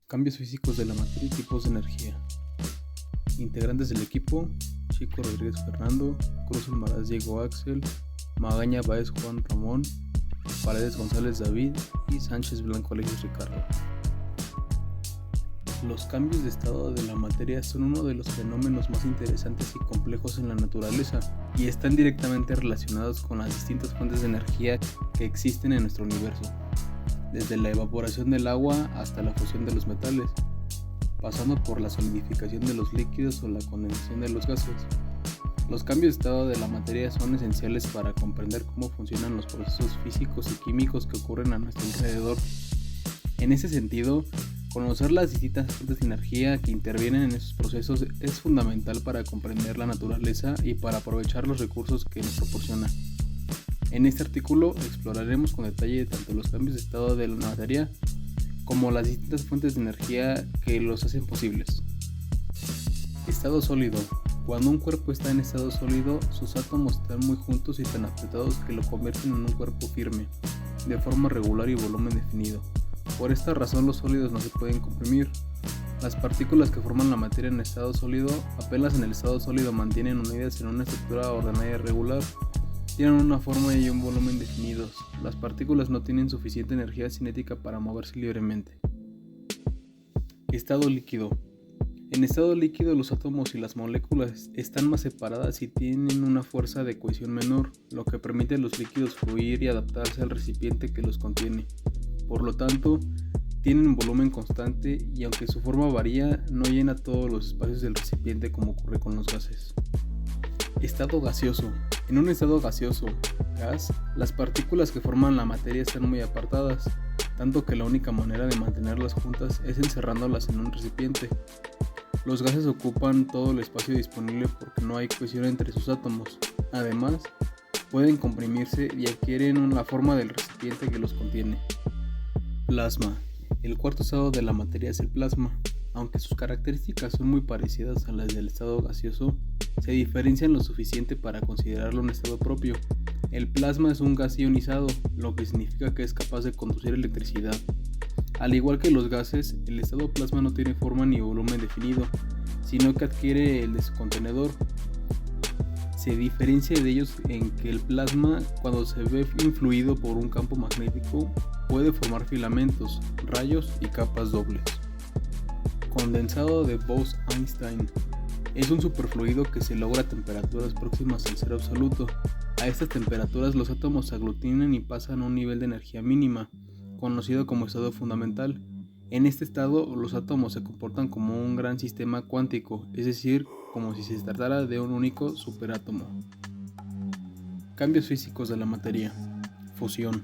Cambios físicos de la materia y tipos de energía. Integrantes del equipo: Chico Rodríguez Fernando, Cruz Almaraz Diego Axel, Magaña Báez Juan Ramón, Paredes González David y Sánchez Blanco Alexis Ricardo. Los cambios de estado de la materia son uno de los fenómenos más interesantes y complejos en la naturaleza y están directamente relacionados con las distintas fuentes de energía que existen en nuestro universo, desde la evaporación del agua hasta la fusión de los metales, pasando por la solidificación de los líquidos o la condensación de los gases. Los cambios de estado de la materia son esenciales para comprender cómo funcionan los procesos físicos y químicos que ocurren a nuestro alrededor. En ese sentido, conocer las distintas fuentes de energía que intervienen en esos procesos es fundamental para comprender la naturaleza y para aprovechar los recursos que nos proporciona. En este artículo exploraremos con detalle tanto los cambios de estado de la materia como las distintas fuentes de energía que los hacen posibles. Estado sólido. Cuando un cuerpo está en estado sólido, sus átomos están muy juntos y tan apretados que lo convierten en un cuerpo firme, de forma regular y volumen definido. Por esta razón los sólidos no se pueden comprimir. Las partículas que forman la materia en estado sólido, apenas en el estado sólido mantienen unidas en una estructura ordenada y regular. Tienen una forma y un volumen definidos. Las partículas no tienen suficiente energía cinética para moverse libremente. Estado líquido. En estado líquido los átomos y las moléculas están más separadas y tienen una fuerza de cohesión menor, lo que permite a los líquidos fluir y adaptarse al recipiente que los contiene. Por lo tanto, tienen volumen constante y aunque su forma varía, no llena todos los espacios del recipiente como ocurre con los gases. Estado gaseoso. En un estado gaseoso, gas, las partículas que forman la materia están muy apartadas, tanto que la única manera de mantenerlas juntas es encerrándolas en un recipiente. Los gases ocupan todo el espacio disponible porque no hay cohesión entre sus átomos. Además, pueden comprimirse y adquieren la forma del recipiente que los contiene. Plasma. El cuarto estado de la materia es el plasma. Aunque sus características son muy parecidas a las del estado gaseoso, se diferencian lo suficiente para considerarlo un estado propio. El plasma es un gas ionizado, lo que significa que es capaz de conducir electricidad. Al igual que los gases, el estado plasma no tiene forma ni volumen definido, sino que adquiere el de su contenedor. Se diferencia de ellos en que el plasma, cuando se ve influido por un campo magnético, puede formar filamentos, rayos y capas dobles. Condensado de Bose-Einstein. Es un superfluido que se logra a temperaturas próximas al cero absoluto. A estas temperaturas los átomos se aglutinan y pasan a un nivel de energía mínima, conocido como estado fundamental. En este estado, los átomos se comportan como un gran sistema cuántico, es decir, como si se tratara de un único superátomo. Cambios físicos de la materia. Fusión.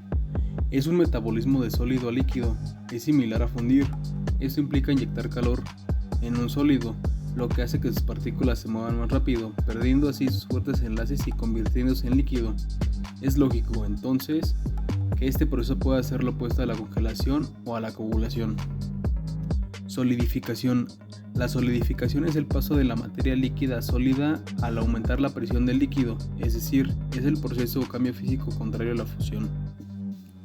Es un metabolismo de sólido a líquido, es similar a fundir. Esto implica inyectar calor en un sólido, lo que hace que sus partículas se muevan más rápido, perdiendo así sus fuertes enlaces y convirtiéndose en líquido. Es lógico, entonces, que este proceso pueda ser lo opuesto a la congelación o a la coagulación. Solidificación. La solidificación es el paso de la materia líquida a sólida al aumentar la presión del líquido, es decir, es el proceso o cambio físico contrario a la fusión.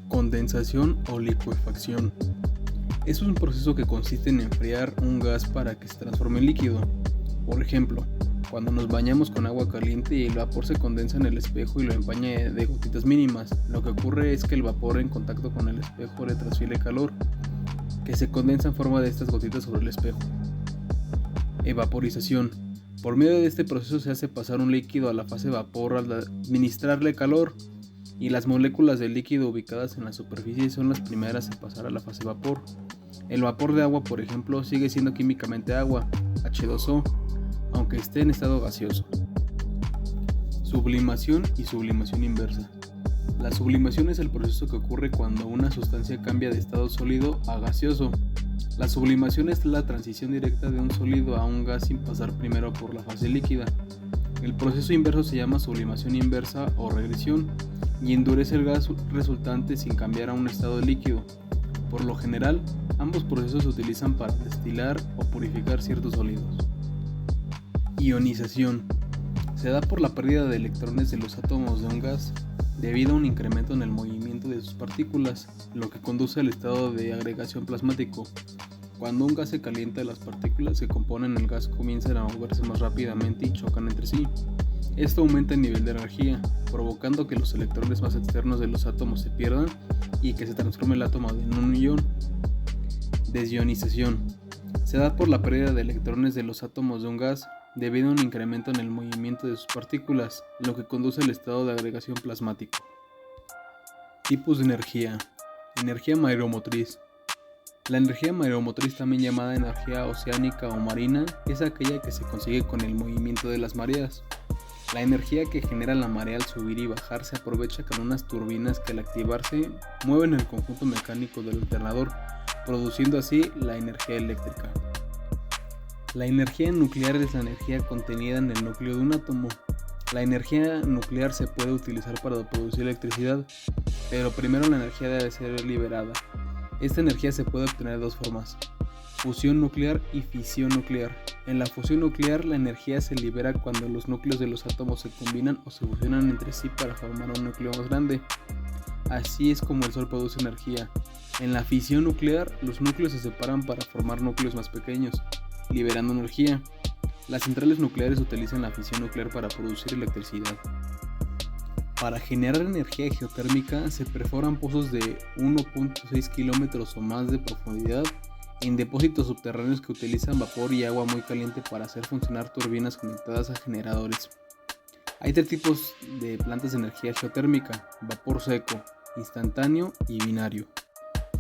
Condensación o licuefacción. Es un proceso que consiste en enfriar un gas para que se transforme en líquido. Por ejemplo, cuando nos bañamos con agua caliente y el vapor se condensa en el espejo y lo empaña de gotitas mínimas, lo que ocurre es que el vapor en contacto con el espejo le transfiere calor, que se condensa en forma de estas gotitas sobre el espejo. Evaporización. Por medio de este proceso se hace pasar un líquido a la fase vapor al administrarle calor, y las moléculas del líquido ubicadas en la superficie son las primeras en pasar a la fase vapor. El vapor de agua, por ejemplo, sigue siendo químicamente agua, H2O, aunque esté en estado gaseoso. Sublimación y sublimación inversa. La sublimación es el proceso que ocurre cuando una sustancia cambia de estado sólido a gaseoso. La sublimación es la transición directa de un sólido a un gas sin pasar primero por la fase líquida. El proceso inverso se llama sublimación inversa o regresión y endurece el gas resultante sin cambiar a un estado líquido. Por lo general, ambos procesos se utilizan para destilar o purificar ciertos sólidos. Ionización. Se da por la pérdida de electrones de los átomos de un gas debido a un incremento en el movimiento de sus partículas, lo que conduce al estado de agregación plasmático. Cuando un gas se calienta, las partículas que componen el gas comienzan a moverse más rápidamente y chocan entre sí. Esto aumenta el nivel de energía, provocando que los electrones más externos de los átomos se pierdan y que se transforme el átomo en un ion. Desionización. Se da por la pérdida de electrones de los átomos de un gas debido a un incremento en el movimiento de sus partículas, lo que conduce al estado de agregación plasmático. Tipos de energía. Energía mareomotriz. La energía mareomotriz, también llamada energía oceánica o marina, es aquella que se consigue con el movimiento de las mareas. La energía que genera la marea al subir y bajar se aprovecha con unas turbinas que al activarse mueven el conjunto mecánico del alternador, produciendo así la energía eléctrica. La energía nuclear es la energía contenida en el núcleo de un átomo. La energía nuclear se puede utilizar para producir electricidad, pero primero la energía debe ser liberada. Esta energía se puede obtener de dos formas: fusión nuclear y fisión nuclear. En la fusión nuclear, la energía se libera cuando los núcleos de los átomos se combinan o se fusionan entre sí para formar un núcleo más grande. Así es como el Sol produce energía. En la fisión nuclear, los núcleos se separan para formar núcleos más pequeños, liberando energía. Las centrales nucleares utilizan la fisión nuclear para producir electricidad. Para generar energía geotérmica se perforan pozos de 1.6 kilómetros o más de profundidad en depósitos subterráneos que utilizan vapor y agua muy caliente para hacer funcionar turbinas conectadas a generadores. Hay tres tipos de plantas de energía geotérmica: vapor seco, instantáneo y binario.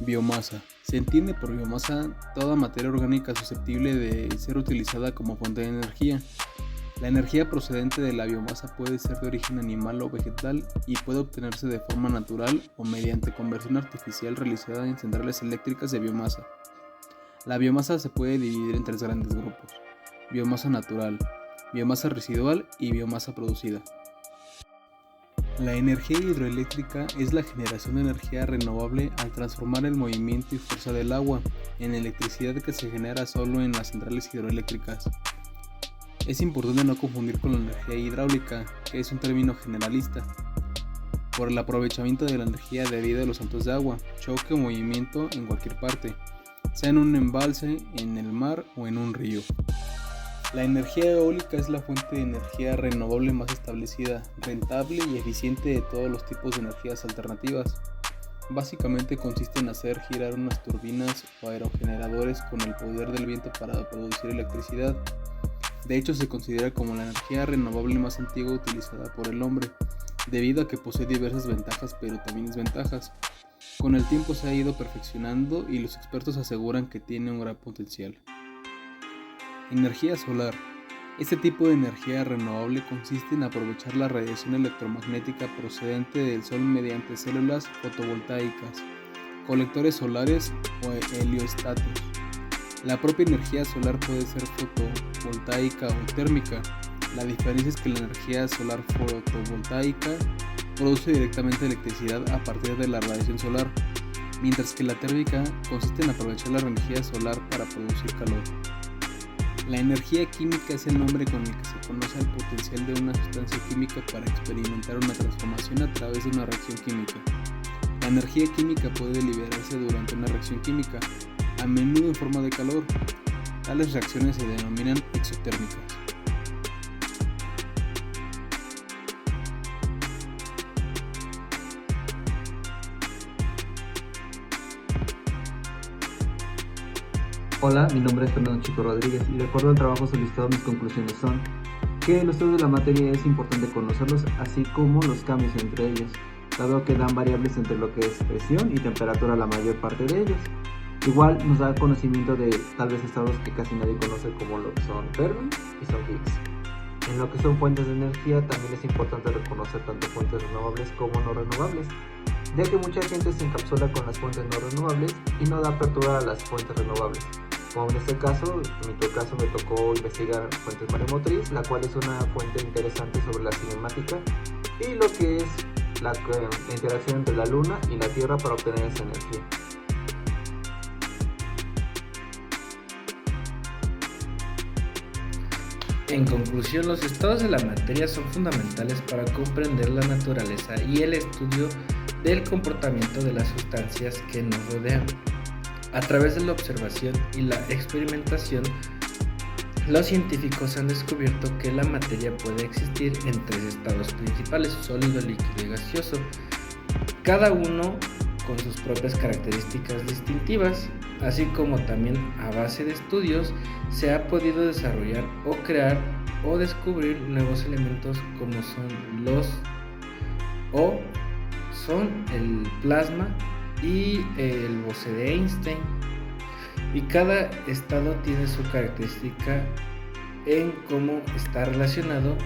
Biomasa. Se entiende por biomasa toda materia orgánica susceptible de ser utilizada como fuente de energía. La energía procedente de la biomasa puede ser de origen animal o vegetal y puede obtenerse de forma natural o mediante conversión artificial realizada en centrales eléctricas de biomasa. La biomasa se puede dividir en tres grandes grupos: biomasa natural, biomasa residual y biomasa producida. La energía hidroeléctrica es la generación de energía renovable al transformar el movimiento y fuerza del agua en electricidad que se genera solo en las centrales hidroeléctricas. Es importante no confundir con la energía hidráulica, que es un término generalista, por el aprovechamiento de la energía debido a los saltos de agua, choque o movimiento en cualquier parte, sea en un embalse, en el mar o en un río. La energía eólica es la fuente de energía renovable más establecida, rentable y eficiente de todos los tipos de energías alternativas. Básicamente consiste en hacer girar unas turbinas o aerogeneradores con el poder del viento para producir electricidad. De hecho, se considera como la energía renovable más antigua utilizada por el hombre, debido a que posee diversas ventajas pero también desventajas. Con el tiempo se ha ido perfeccionando y los expertos aseguran que tiene un gran potencial. Energía solar. Este tipo de energía renovable consiste en aprovechar la radiación electromagnética procedente del Sol mediante células fotovoltaicas, colectores solares o heliostatos. La propia energía solar puede ser fotovoltaica o térmica. La diferencia es que la energía solar fotovoltaica produce directamente electricidad a partir de la radiación solar, mientras que la térmica consiste en aprovechar la energía solar para producir calor. La energía química es el nombre con el que se conoce el potencial de una sustancia química para experimentar una transformación a través de una reacción química. La energía química puede liberarse durante una reacción química, a menudo en forma de calor. Tales reacciones se denominan exotérmicas. Hola, mi nombre es Fernando Chico Rodríguez y de acuerdo al trabajo solicitado mis conclusiones son que los estudios de la materia es importante conocerlos, así como los cambios entre ellos, dado que dan variables entre lo que es presión y temperatura la mayor parte de ellos. Igual nos da conocimiento de tal vez estados que casi nadie conoce, como lo que son Fermi y son Higgs. En lo que son fuentes de energía también es importante reconocer tanto fuentes renovables como no renovables, ya que mucha gente se encapsula con las fuentes no renovables y no da apertura a las fuentes renovables. Como en este caso, en mi caso me tocó investigar fuentes mareomotriz, la cual es una fuente interesante sobre la cinemática y lo que es la interacción entre la luna y la tierra para obtener esa energía. En conclusión, los estados de la materia son fundamentales para comprender la naturaleza y el estudio del comportamiento de las sustancias que nos rodean. A través de la observación y la experimentación, los científicos han descubierto que la materia puede existir en tres estados principales: sólido, líquido y gaseoso, cada uno con sus propias características distintivas, así como también a base de estudios se ha podido desarrollar o crear o descubrir nuevos elementos como son el plasma y el Bose de Einstein, y cada estado tiene su característica en cómo está relacionado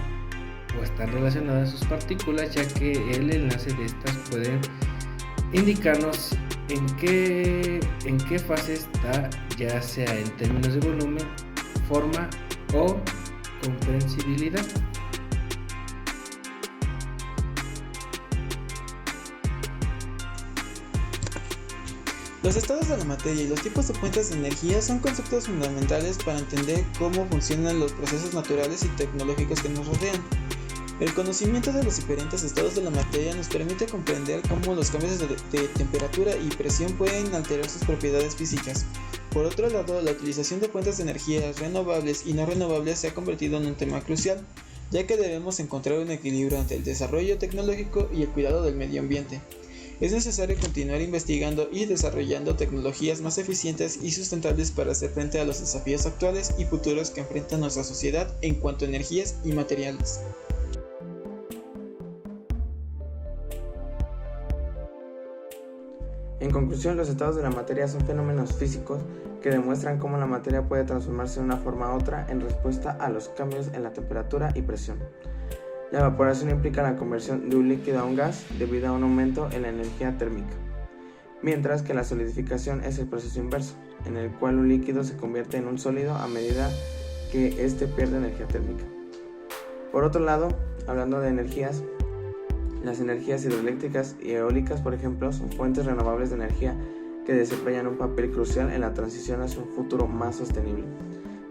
o están relacionadas sus partículas, ya que el enlace de estas puede indicarnos en qué fase está, ya sea en términos de volumen, forma o comprensibilidad. Los estados de la materia y los tipos de fuentes de energía son conceptos fundamentales para entender cómo funcionan los procesos naturales y tecnológicos que nos rodean. El conocimiento de los diferentes estados de la materia nos permite comprender cómo los cambios de temperatura y presión pueden alterar sus propiedades físicas. Por otro lado, la utilización de fuentes de energía renovables y no renovables se ha convertido en un tema crucial, ya que debemos encontrar un equilibrio entre el desarrollo tecnológico y el cuidado del medio ambiente. Es necesario continuar investigando y desarrollando tecnologías más eficientes y sustentables para hacer frente a los desafíos actuales y futuros que enfrenta nuestra sociedad en cuanto a energías y materiales. En conclusión, los estados de la materia son fenómenos físicos que demuestran cómo la materia puede transformarse de una forma a otra en respuesta a los cambios en la temperatura y presión. La evaporación implica la conversión de un líquido a un gas debido a un aumento en la energía térmica, mientras que la solidificación es el proceso inverso, en el cual un líquido se convierte en un sólido a medida que éste pierde energía térmica. Por otro lado, hablando de energías, las energías hidroeléctricas y eólicas, por ejemplo, son fuentes renovables de energía que desempeñan un papel crucial en la transición hacia un futuro más sostenible.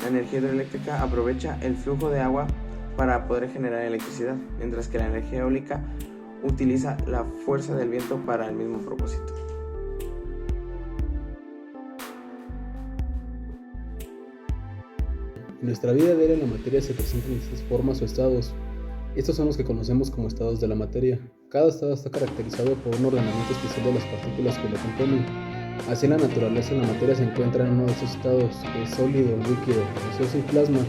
La energía hidroeléctrica aprovecha el flujo de agua para poder generar electricidad, mientras que la energía eólica utiliza la fuerza del viento para el mismo propósito. En nuestra vida diaria la materia se presenta en distintas formas o estados. Estos son los que conocemos como estados de la materia. Cada estado está caracterizado por un ordenamiento especial de las partículas que lo componen. Así en la naturaleza la materia se encuentra en uno de esos estados, que es sólido, líquido, gaseoso y plasma.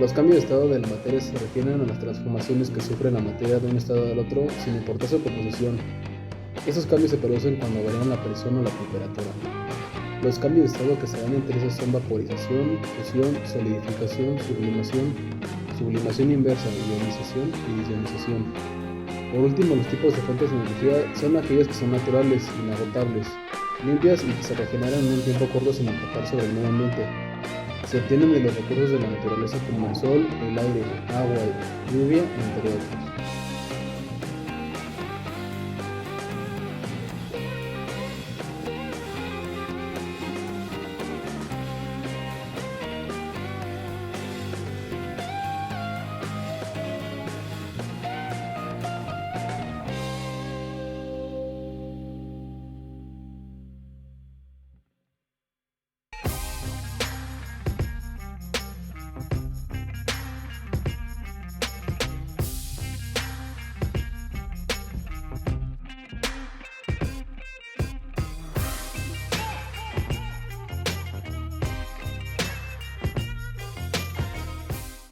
Los cambios de estado de la materia se refieren a las transformaciones que sufre la materia de un estado al otro sin importar su composición. Esos cambios se producen cuando varían la presión o la temperatura. Los cambios de estado que se dan entre esos son vaporización, fusión, solidificación, sublimación inversa, ionización y desionización. Por último, los tipos de fuentes de energía son aquellas que son naturales, inagotables, limpias y que se regeneran en un tiempo corto sin impactar sobre el medio ambiente. Se obtienen de los recursos de la naturaleza como el sol, el aire, agua, lluvia, entre otros.